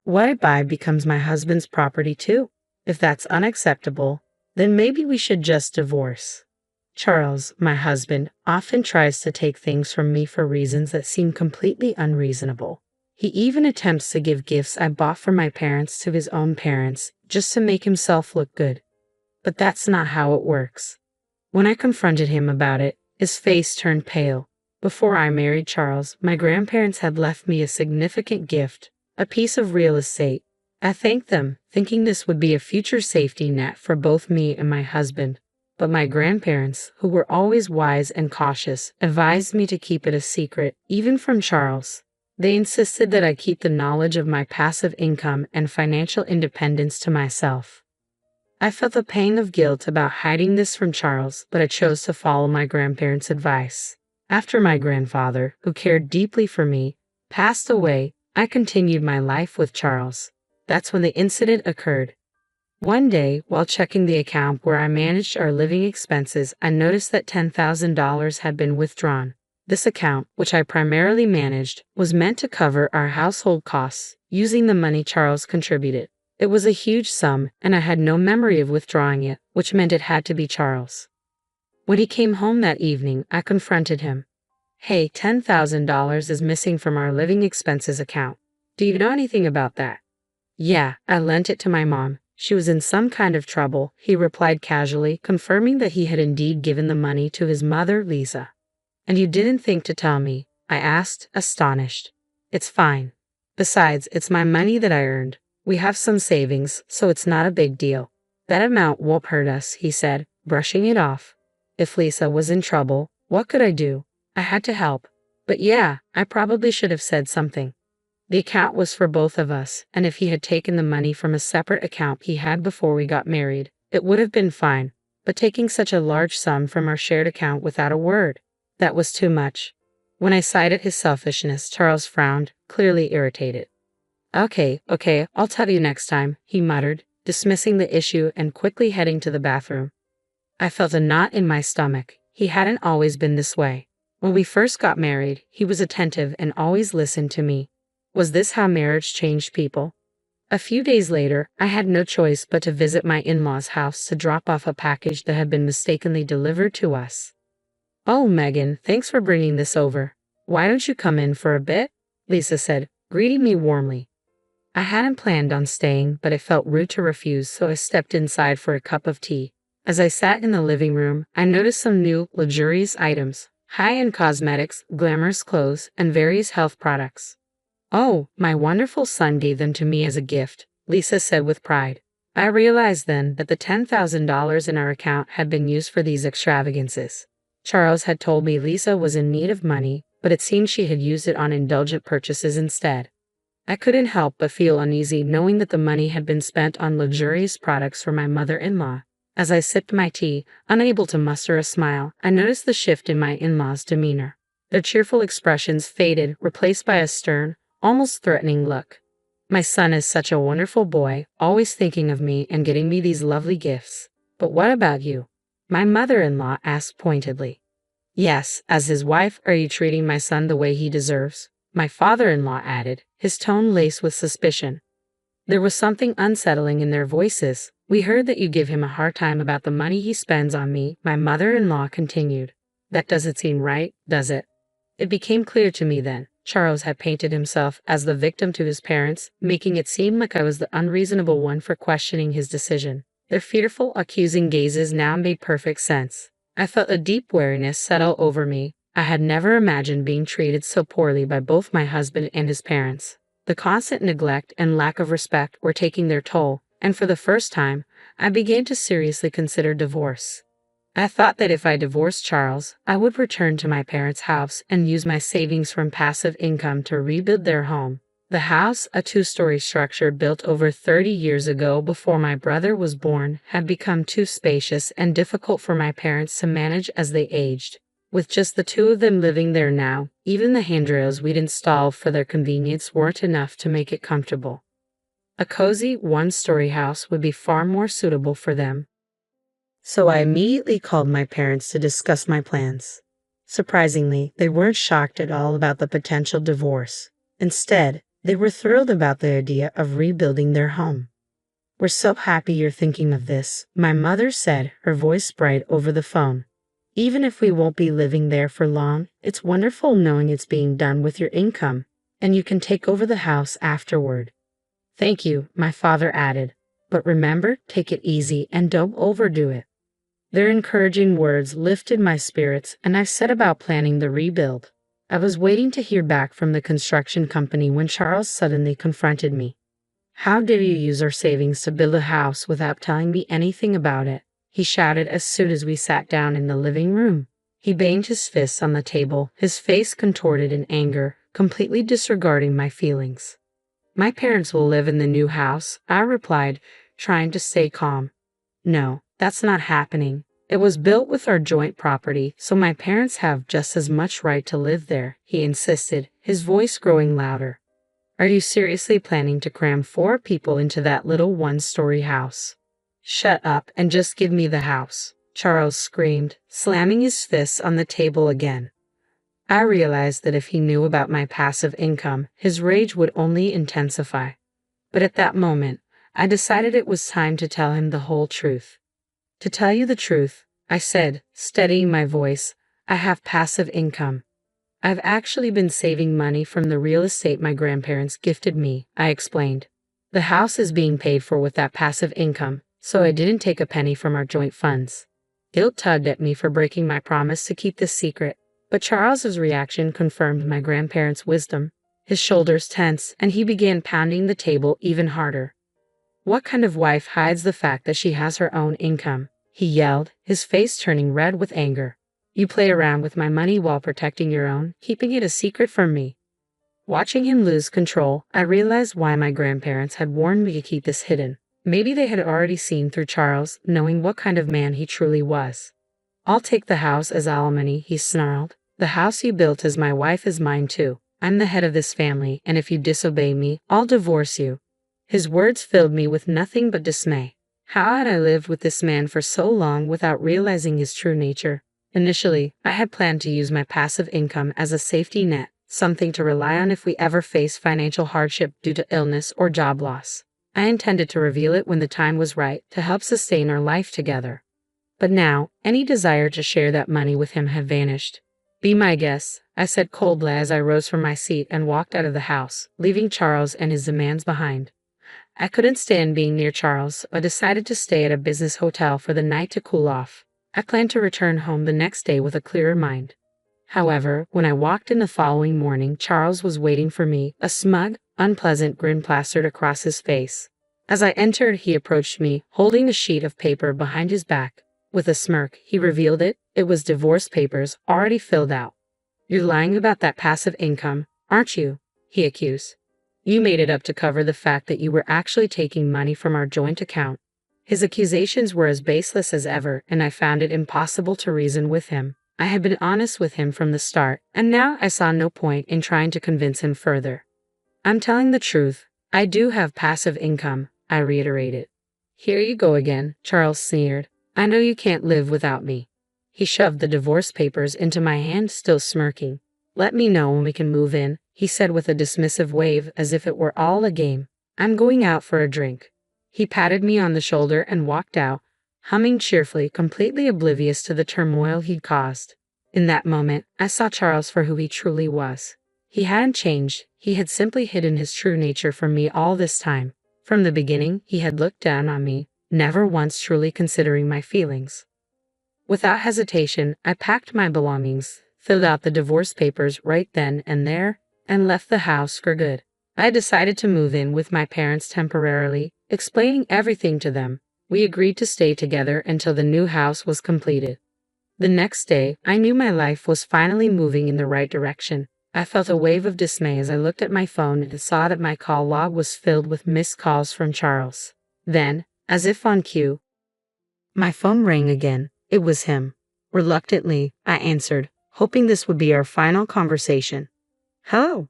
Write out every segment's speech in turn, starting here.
What I buy becomes my husband's property too. If that's unacceptable, then maybe we should just divorce. Charles, my husband, often tries to take things from me for reasons that seem completely unreasonable. He even attempts to give gifts I bought for my parents to his own parents, just to make himself look good. But that's not how it works. When I confronted him about it, his face turned pale. Before I married Charles, my grandparents had left me a significant gift, a piece of real estate. I thanked them, thinking this would be a future safety net for both me and my husband. But my grandparents, who were always wise and cautious, advised me to keep it a secret, even from Charles. They insisted that I keep the knowledge of my passive income and financial independence to myself. I felt a pang of guilt about hiding this from Charles, but I chose to follow my grandparents' advice. After my grandfather, who cared deeply for me, passed away, I continued my life with Charles. That's when the incident occurred. One day, while checking the account where I managed our living expenses, I noticed that $10,000 had been withdrawn. This account, which I primarily managed, was meant to cover our household costs, using the money Charles contributed. It was a huge sum, and I had no memory of withdrawing it, which meant it had to be Charles. When he came home that evening, I confronted him. Hey, $10,000 is missing from our living expenses account. Do you know anything about that? Yeah, I lent it to my mom. She was in some kind of trouble, he replied casually, confirming that he had indeed given the money to his mother, Lisa. And you didn't think to tell me? I asked, astonished. It's fine. Besides, it's my money that I earned. We have some savings, so it's not a big deal. That amount won't hurt us, he said, brushing it off. If Lisa was in trouble, what could I do? I had to help. But yeah, I probably should have said something. The account was for both of us, and if he had taken the money from a separate account he had before we got married, it would have been fine. But taking such a large sum from our shared account without a word, that was too much. When I cited his selfishness, Charles frowned, clearly irritated. Okay, I'll tell you next time, he muttered, dismissing the issue and quickly heading to the bathroom. I felt a knot in my stomach. He hadn't always been this way. When we first got married, he was attentive and always listened to me. Was this how marriage changed people? A few days later, I had no choice but to visit my in-laws' house to drop off a package that had been mistakenly delivered to us. Oh, Megan, thanks for bringing this over. Why don't you come in for a bit? Lisa said, greeting me warmly. I hadn't planned on staying, but it felt rude to refuse, so I stepped inside for a cup of tea. As I sat in the living room, I noticed some new, luxurious items, high-end cosmetics, glamorous clothes, and various health products. Oh, my wonderful son gave them to me as a gift, Lisa said with pride. I realized then that the $10,000 in our account had been used for these extravagances. Charles had told me Lisa was in need of money, but it seemed she had used it on indulgent purchases instead. I couldn't help but feel uneasy knowing that the money had been spent on luxurious products for my mother-in-law. As I sipped my tea, unable to muster a smile, I noticed the shift in my in-laws' demeanor. Their cheerful expressions faded, replaced by a stern, almost threatening look. My son is such a wonderful boy, always thinking of me and getting me these lovely gifts. But what about you? My mother-in-law asked pointedly. Yes, as his wife, are you treating my son the way he deserves? My father-in-law added, his tone laced with suspicion. There was something unsettling in their voices. We heard that you give him a hard time about the money he spends on me, my mother-in-law continued. That doesn't seem right, does it? It became clear to me then. Charles had painted himself as the victim to his parents, making it seem like I was the unreasonable one for questioning his decision. Their fearful, accusing gazes now made perfect sense. I felt a deep weariness settle over me. I had never imagined being treated so poorly by both my husband and his parents. The constant neglect and lack of respect were taking their toll, and for the first time, I began to seriously consider divorce. I thought that if I divorced Charles, I would return to my parents' house and use my savings from passive income to rebuild their home. The house, a two-story structure built over 30 years ago before my brother was born, had become too spacious and difficult for my parents to manage as they aged. With just the two of them living there now, even the handrails we'd installed for their convenience weren't enough to make it comfortable. A cozy, one-story house would be far more suitable for them. So I immediately called my parents to discuss my plans. Surprisingly, they weren't shocked at all about the potential divorce. Instead, They were thrilled about the idea of rebuilding their home. "We're so happy you're thinking of this," my mother said, her voice bright over the phone. "Even if we won't be living there for long, it's wonderful knowing it's being done with your income, and you can take over the house afterward." "Thank you," my father added. "But remember, take it easy and don't overdo it." Their encouraging words lifted my spirits, and I set about planning the rebuild. I was waiting to hear back from the construction company when Charles suddenly confronted me. "How dare you use our savings to build a house without telling me anything about it?" he shouted as soon as we sat down in the living room. He banged his fists on the table, his face contorted in anger, completely disregarding my feelings. "My parents will live in the new house," I replied, trying to stay calm. "No, that's not happening. It was built with our joint property, so my parents have just as much right to live there," he insisted, his voice growing louder. "Are you seriously planning to cram 4 people into that little one-story house?" "Shut up and just give me the house," Charles screamed, slamming his fists on the table again. I realized that if he knew about my passive income, his rage would only intensify. But at that moment, I decided it was time to tell him the whole truth. "To tell you the truth," I said, steadying my voice, "I have passive income. I've actually been saving money from the real estate my grandparents gifted me," I explained. "The house is being paid for with that passive income, so I didn't take a penny from our joint funds." Guilt tugged at me for breaking my promise to keep this secret, but Charles's reaction confirmed my grandparents' wisdom. His shoulders tensed, and he began pounding the table even harder. "What kind of wife hides the fact that she has her own income?" he yelled, his face turning red with anger. "You play around with my money while protecting your own, keeping it a secret from me." Watching him lose control, I realized why my grandparents had warned me to keep this hidden. Maybe they had already seen through Charles, knowing what kind of man he truly was. "I'll take the house as alimony," he snarled. "The house you built as my wife is mine too. I'm the head of this family, and if you disobey me, I'll divorce you." His words filled me with nothing but dismay. How had I lived with this man for so long without realizing his true nature? Initially, I had planned to use my passive income as a safety net, something to rely on if we ever faced financial hardship due to illness or job loss. I intended to reveal it when the time was right to help sustain our life together. But now, any desire to share that money with him had vanished. "Be my guest," I said coldly as I rose from my seat and walked out of the house, leaving Charles and his demands behind. I couldn't stand being near Charles, so I decided to stay at a business hotel for the night to cool off. I planned to return home the next day with a clearer mind. However, when I walked in the following morning, Charles was waiting for me, a smug, unpleasant grin plastered across his face. As I entered, he approached me, holding a sheet of paper behind his back. With a smirk, he revealed it. It was divorce papers, already filled out. "You're lying about that passive income, aren't you?" he accused. "You made it up to cover the fact that you were actually taking money from our joint account." His accusations were as baseless as ever, and I found it impossible to reason with him. I had been honest with him from the start, and now I saw no point in trying to convince him further. "I'm telling the truth. I do have passive income," I reiterated. "Here you go again," Charles sneered. "I know you can't live without me." He shoved the divorce papers into my hand, still smirking. "Let me know when we can move in," he said with a dismissive wave as if it were all a game. "I'm going out for a drink." He patted me on the shoulder and walked out, humming cheerfully, completely oblivious to the turmoil he'd caused. In that moment, I saw Charles for who he truly was. He hadn't changed. He had simply hidden his true nature from me all this time. From the beginning, he had looked down on me, never once truly considering my feelings. Without hesitation, I packed my belongings, filled out the divorce papers right then and there, and left the house for good. I decided to move in with my parents temporarily, explaining everything to them. We agreed to stay together until the new house was completed. The next day, I knew my life was finally moving in the right direction. I felt a wave of dismay as I looked at my phone and saw that my call log was filled with missed calls from Charles. Then, as if on cue, my phone rang again. It was him. Reluctantly, I answered, hoping this would be our final conversation. "Hello."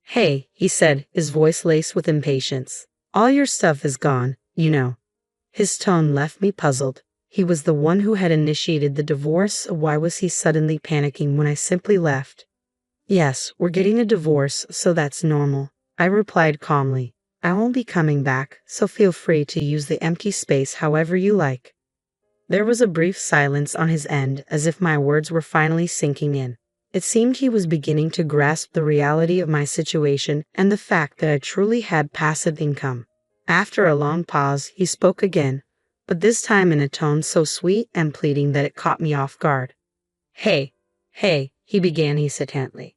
"Hey," he said, his voice laced with impatience. "All your stuff is gone, you know." His tone left me puzzled. He was the one who had initiated the divorce, so why was he suddenly panicking when I simply left? "Yes, we're getting a divorce, so that's normal," I replied calmly. I won't be coming back, so feel free to use the empty space however you like. There was a brief silence on his end, as if my words were finally sinking in. It seemed he was beginning to grasp the reality of my situation and the fact that I truly had passive income. After a long pause, he spoke again, but this time in a tone so sweet and pleading that it caught me off guard. Hey, he began hesitantly.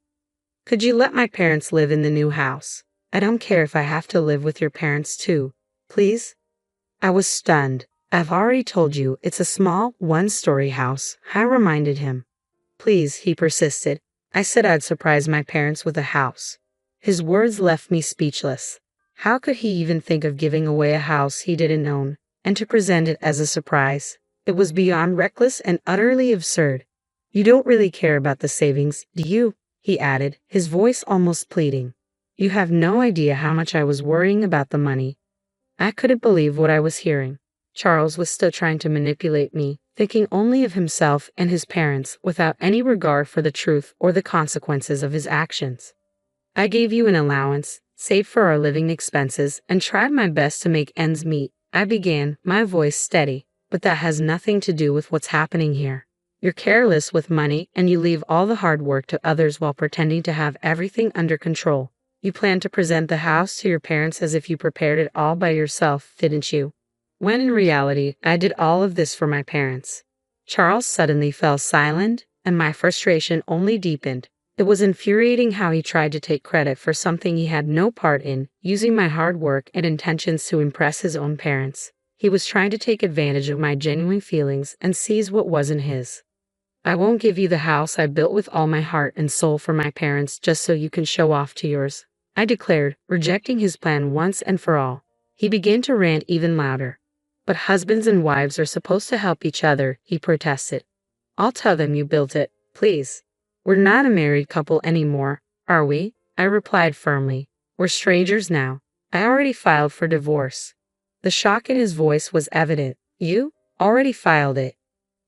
Could you let my parents live in the new house? I don't care if I have to live with your parents too, please? I was stunned. I've already told you it's a small, one-story house, I reminded him. Please, he persisted. I said I'd surprise my parents with a house. His words left me speechless. How could he even think of giving away a house he didn't own, and to present it as a surprise? It was beyond reckless and utterly absurd. You don't really care about the savings, do you? He added, his voice almost pleading. You have no idea how much I was worrying about the money. I couldn't believe what I was hearing. Charles was still trying to manipulate me, thinking only of himself and his parents without any regard for the truth or the consequences of his actions. I gave you an allowance, saved for our living expenses, and tried my best to make ends meet, I began, my voice steady, but that has nothing to do with what's happening here. You're careless with money and you leave all the hard work to others while pretending to have everything under control. You plan to present the house to your parents as if you prepared it all by yourself, didn't you? When in reality, I did all of this for my parents. Charles suddenly fell silent, and my frustration only deepened. It was infuriating how he tried to take credit for something he had no part in, using my hard work and intentions to impress his own parents. He was trying to take advantage of my genuine feelings and seize what wasn't his. I won't give you the house I built with all my heart and soul for my parents just so you can show off to yours, I declared, rejecting his plan once and for all. He began to rant even louder. But husbands and wives are supposed to help each other, he protested. I'll tell them you built it, please. We're not a married couple anymore, are we? I replied firmly. We're strangers now. I already filed for divorce. The shock in his voice was evident. You? Already filed it?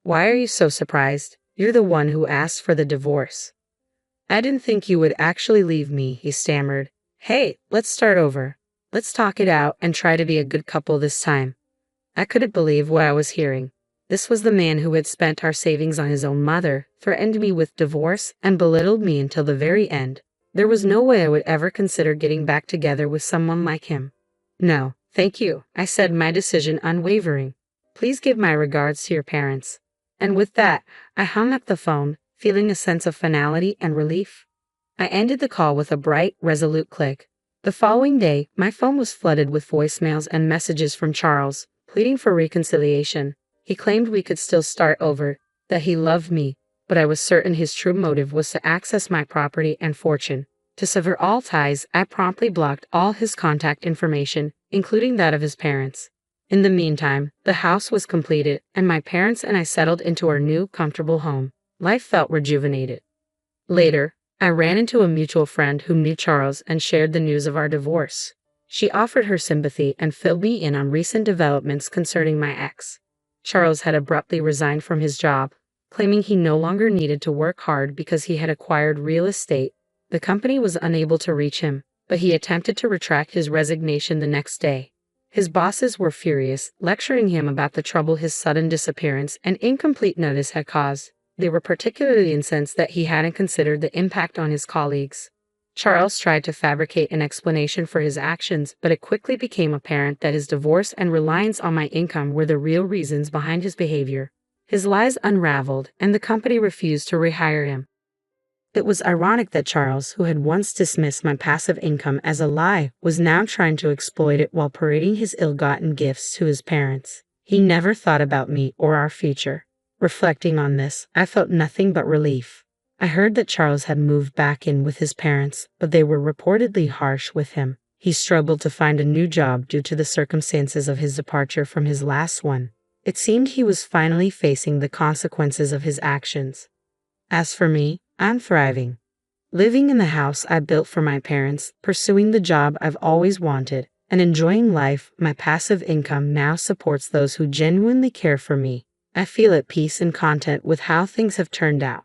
Why are you so surprised? You're the one who asked for the divorce. I didn't think you would actually leave me, he stammered. Hey, let's start over. Let's talk it out and try to be a good couple this time. I couldn't believe what I was hearing. This was the man who had spent our savings on his own mother, threatened me with divorce, and belittled me until the very end. There was no way I would ever consider getting back together with someone like him. No, thank you, I said, my decision unwavering. Please give my regards to your parents. And with that, I hung up the phone, feeling a sense of finality and relief. I ended the call with a bright, resolute click. The following day, my phone was flooded with voicemails and messages from Charles, pleading for reconciliation. He claimed we could still start over, that he loved me, but I was certain his true motive was to access my property and fortune. To sever all ties, I promptly blocked all his contact information, including that of his parents. In the meantime, the house was completed, and my parents and I settled into our new, comfortable home. Life felt rejuvenated. Later, I ran into a mutual friend who knew Charles and shared the news of our divorce. She offered her sympathy and filled me in on recent developments concerning my ex. Charles had abruptly resigned from his job, claiming he no longer needed to work hard because he had acquired real estate. The company was unable to reach him, but he attempted to retract his resignation the next day. His bosses were furious, lecturing him about the trouble his sudden disappearance and incomplete notice had caused. They were particularly incensed that he hadn't considered the impact on his colleagues. Charles tried to fabricate an explanation for his actions, but it quickly became apparent that his divorce and reliance on my income were the real reasons behind his behavior. His lies unraveled, and the company refused to rehire him. It was ironic that Charles, who had once dismissed my passive income as a lie, was now trying to exploit it while parading his ill-gotten gifts to his parents. He never thought about me or our future. Reflecting on this, I felt nothing but relief. I heard that Charles had moved back in with his parents, but they were reportedly harsh with him. He struggled to find a new job due to the circumstances of his departure from his last one. It seemed he was finally facing the consequences of his actions. As for me, I'm thriving. Living in the house I built for my parents, pursuing the job I've always wanted, and enjoying life. My passive income now supports those who genuinely care for me. I feel at peace and content with how things have turned out.